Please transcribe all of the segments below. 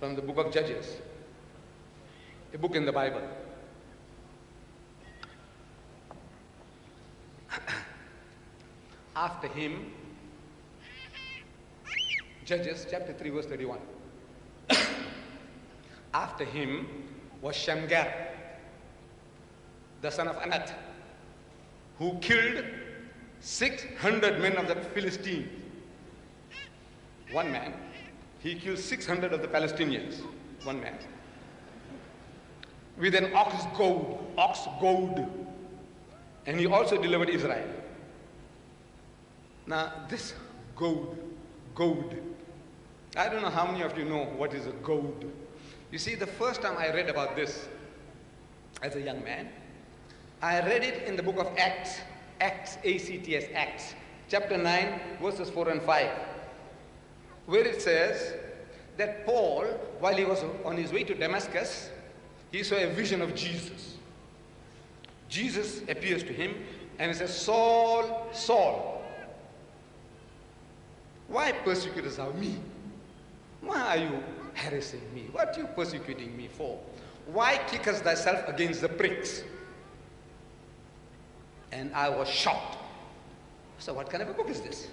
from the book of Judges, a book in the Bible. After him, Judges chapter 3 verse 31. After him was Shamgar, the son of Anath, who killed 600 men of the Philistines. One man, he killed 600 of the Palestinians. One man. With an ox goad. And he also delivered Israel. Now this goad, I don't know how many of you know what is a goad. You see, the first time I read about this as a young man, I read it in the book of Acts, A-C-T-S, Acts, chapter 9, verses 4 and 5, where it says that Paul, while he was on his way to Damascus, he saw a vision of Jesus. Jesus appears to him and he says, Saul, Saul, why persecutest thou me? Why are you harassing me? What are you persecuting me for? Why kickest thyself against the pricks? And I was shocked. So what kind of a book is this?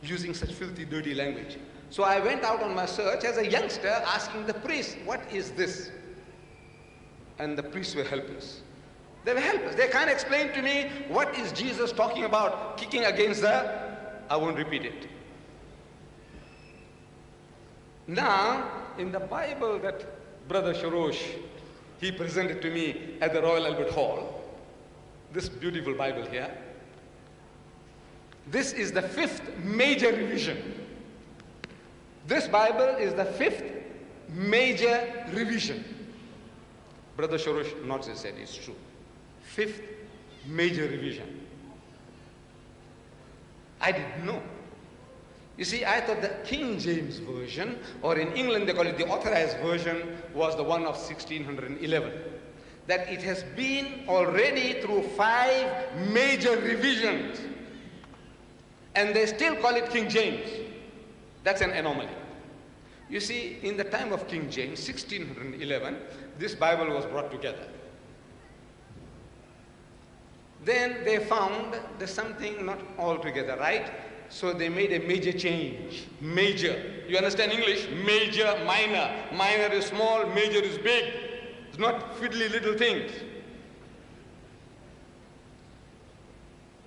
Using such filthy, dirty language. So I went out on my search as a youngster asking the priest, what is this? And the priests were helpless. They were helpless. They can't explain to me what is Jesus talking about, kicking against the, I won't repeat it. Now, in the Bible that Brother Shorosh, he presented to me at the Royal Albert Hall, this beautiful Bible here, this is the 5th major revision. This Bible is the 5th major revision. Brother Shorosh nods his head, it's true. 5th major revision. I didn't know. You see, I thought the King James Version, or in England they call it the Authorized Version, was the one of 1611. That it has been already through 5 major revisions. And they still call it King James. That's an anomaly. You see, in the time of King James, 1611, this Bible was brought together. Then they found there's something not altogether right, so they made a major change. Major. You understand English? Major, minor. Minor is small, major is big. It's not fiddly little things.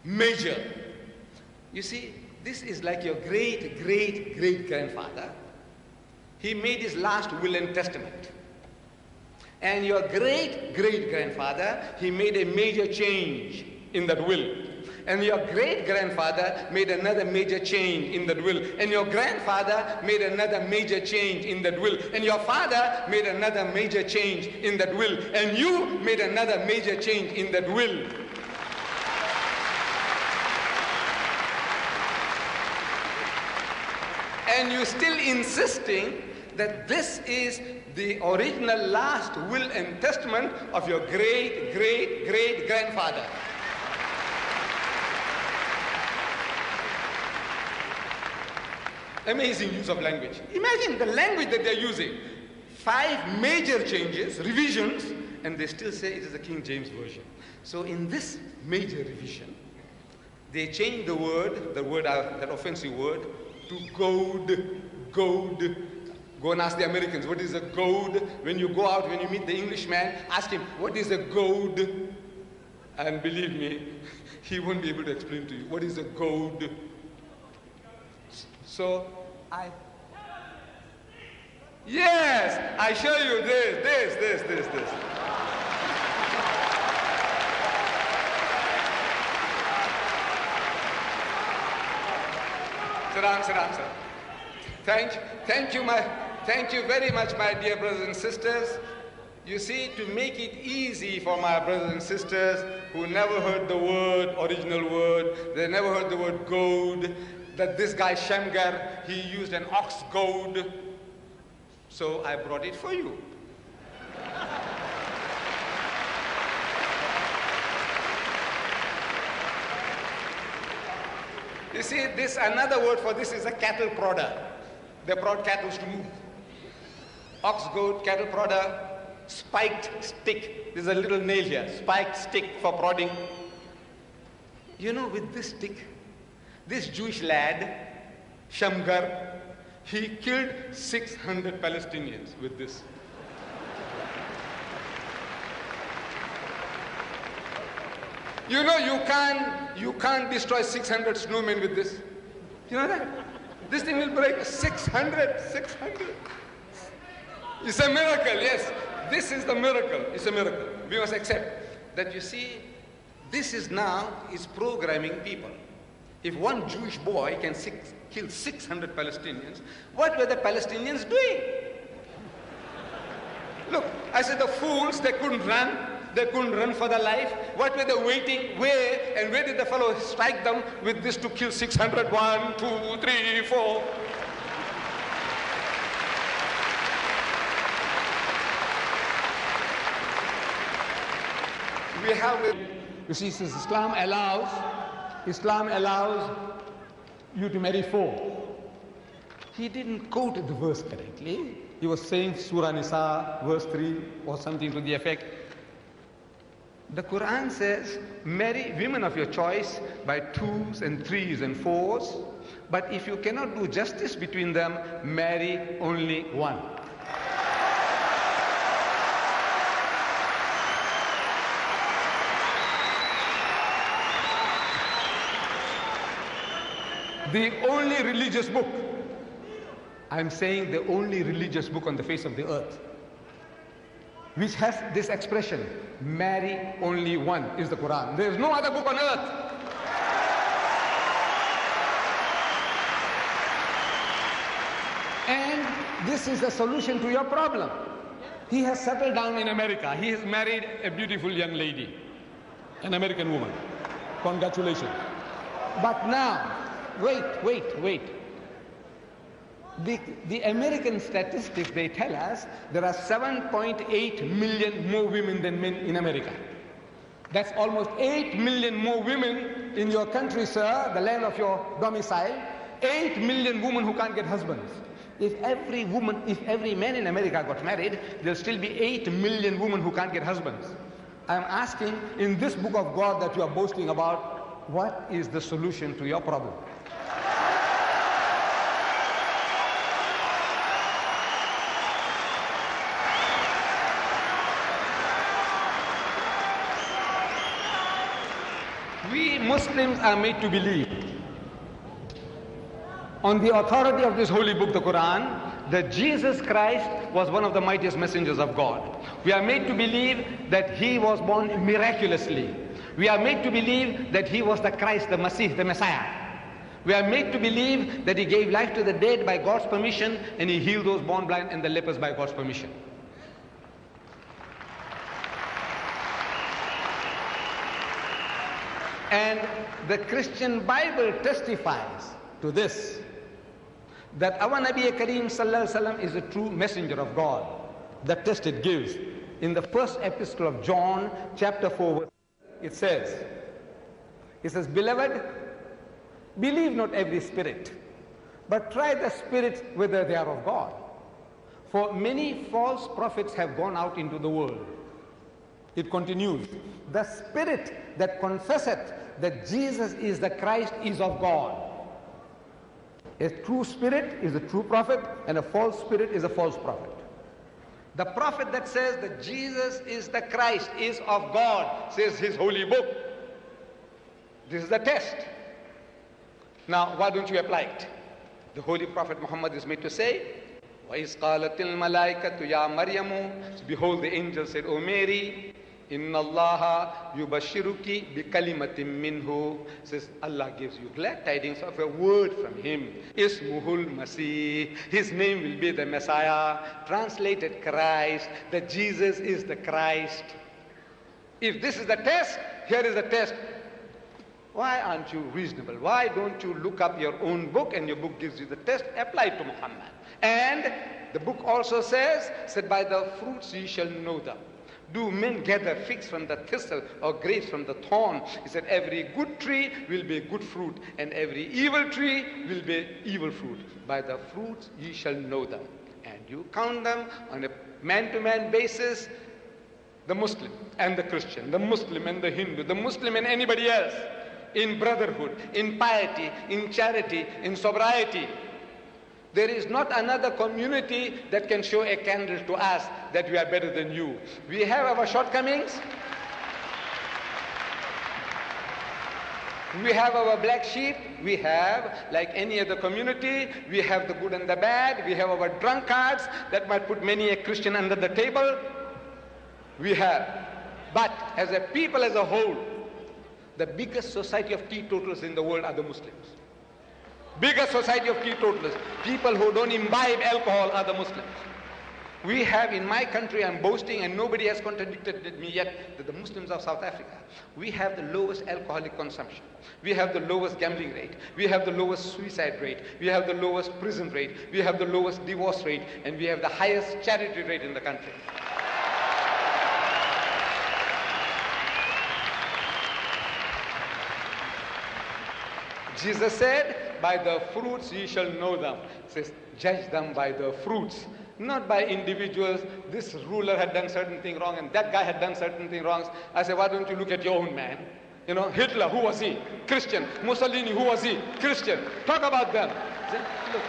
Major. You see, this is like your great-great-great-grandfather. He made his last will and testament. And your great-great-grandfather, he made a major change in that will. And your great-grandfather made another major change in that will. And your grandfather made another major change in that will. And your father made another major change in that will. And you made another major change in that will. And you're still insisting that this is the original last will and testament of your great-great-great-grandfather. Amazing use of language. Imagine the language that they're using. 5 major changes, revisions, and they still say it is the King James Version. So in this major revision, they changed the word, that offensive word, to goad. Goad. Go and ask the Americans, what is a goad? When you go out, when you meet the Englishman, ask him, what is a goad? And believe me, he won't be able to explain to you, what is a goad? So, yes, I show you this. Sit down. Thank you very much, my dear brothers and sisters. You see, to make it easy for my brothers and sisters who never heard the word, original word, they never heard the word goad, that this guy Shamgar, he used an ox goad. So I brought it for you. You see, this another word for this is a cattle prodder. They prod cattle to move. ox, goat, cattle prodder, spiked stick. There's a little nail here, spiked stick for prodding. You know, with this stick, this Jewish lad, Shamgar, he killed 600 Palestinians with this. You know, you can't destroy 600 snowmen with this. You know that? This thing will break 600. It's a miracle, yes. This is the miracle. It's a miracle. We must accept that, you see, this is programming people. If one Jewish boy can kill 600 Palestinians, what were the Palestinians doing? Look, I said the fools, they couldn't run. They couldn't run for their life. What were they waiting? Where? And where did the fellow strike them with this to kill 600? 1, 2, 3, 4. We have, you see, since Islam allows you to marry 4. He didn't quote the verse correctly. He was saying Surah Nisa, verse 3, or something to the effect. The Quran says, marry women of your choice by 2s and 3s and 4s, but if you cannot do justice between them, marry only one. The only religious book, I'm saying the only religious book on the face of the earth, which has this expression, marry only one, is the Quran. There is no other book on earth. And this is the solution to your problem. He has settled down in America. He has married a beautiful young lady, an American woman. Congratulations. But now, wait. The American statistics, they tell us there are 7.8 million more women than men in America. That's almost 8 million more women in your country, sir, the land of your domicile. 8 million women who can't get husbands. If every man in America got married, there'll still be 8 million women who can't get husbands. I'm asking, in this book of God that you are boasting about, what is the solution to your problem? We Muslims are made to believe, on the authority of this holy book, the Quran, that Jesus Christ was one of the mightiest messengers of God. We are made to believe that he was born miraculously. We are made to believe that he was the Christ, the Masih, the Messiah. We are made to believe that he gave life to the dead by God's permission, and he healed those born blind and the lepers by God's permission. And the Christian Bible testifies to this, that our Nabi Kareem Sallallahu Alaihi Wasallam is a true messenger of God. The test it gives. In the first epistle of John, chapter 4, it says, Beloved, believe not every spirit, but try the spirits whether they are of God. For many false prophets have gone out into the world. It continues, the spirit that confesseth that Jesus is the Christ is of God. A true spirit is a true prophet, and a false spirit is a false prophet. The prophet that says that Jesus is the Christ is of God, says his holy book. This is the test. Now, why don't you apply it? The holy prophet Muhammad is made to say, وَإِذْ قَالَتِ الْمَلَائِكَةُ يَا مَرْيَمُ, behold, the angel said, O Mary, Inna Allah yubashiruki bi kalimatim minhu, says Allah gives you glad tidings of a word from him. Ismuhul Masih, his name will be the Messiah, translated Christ, that Jesus is the Christ. If this is the test, here is the test. Why aren't you reasonable? Why don't you look up your own book, and your book gives you the test, apply it to Muhammad. And the book also says, by the fruits ye shall know them. Do men gather figs from the thistle or grapes from the thorn? He said, every good tree will be good fruit, and every evil tree will be evil fruit. By the fruits ye shall know them. And You count them on a man-to-man basis, the Muslim and the Christian, the Muslim and the Hindu, the Muslim and anybody else, in brotherhood, in piety, in charity, in sobriety. There is not another community that can show a candle to us that we are better than you. We have our shortcomings. We have our black sheep. We have, like any other community, we have the good and the bad. We have our drunkards that might put many a Christian under the table. We have. But as a people as a whole, the biggest society of teetotalers in the world are the Muslims. Biggest society of teetotalers, people who don't imbibe alcohol, are the Muslims. We have in my country, I'm boasting and nobody has contradicted me yet, that the Muslims of South Africa, we have the lowest alcoholic consumption. We have the lowest gambling rate. We have the lowest suicide rate. We have the lowest prison rate. We have the lowest divorce rate. And we have the highest charity rate in the country. Jesus said, by the fruits ye shall know them. It says, judge them by the fruits, not by individuals. This ruler had done certain thing wrong and that guy had done certain thing wrong. I said, why don't you look at your own man? You know, Hitler, who was he? Christian. Mussolini, who was he? Christian. Talk about them. I said, look,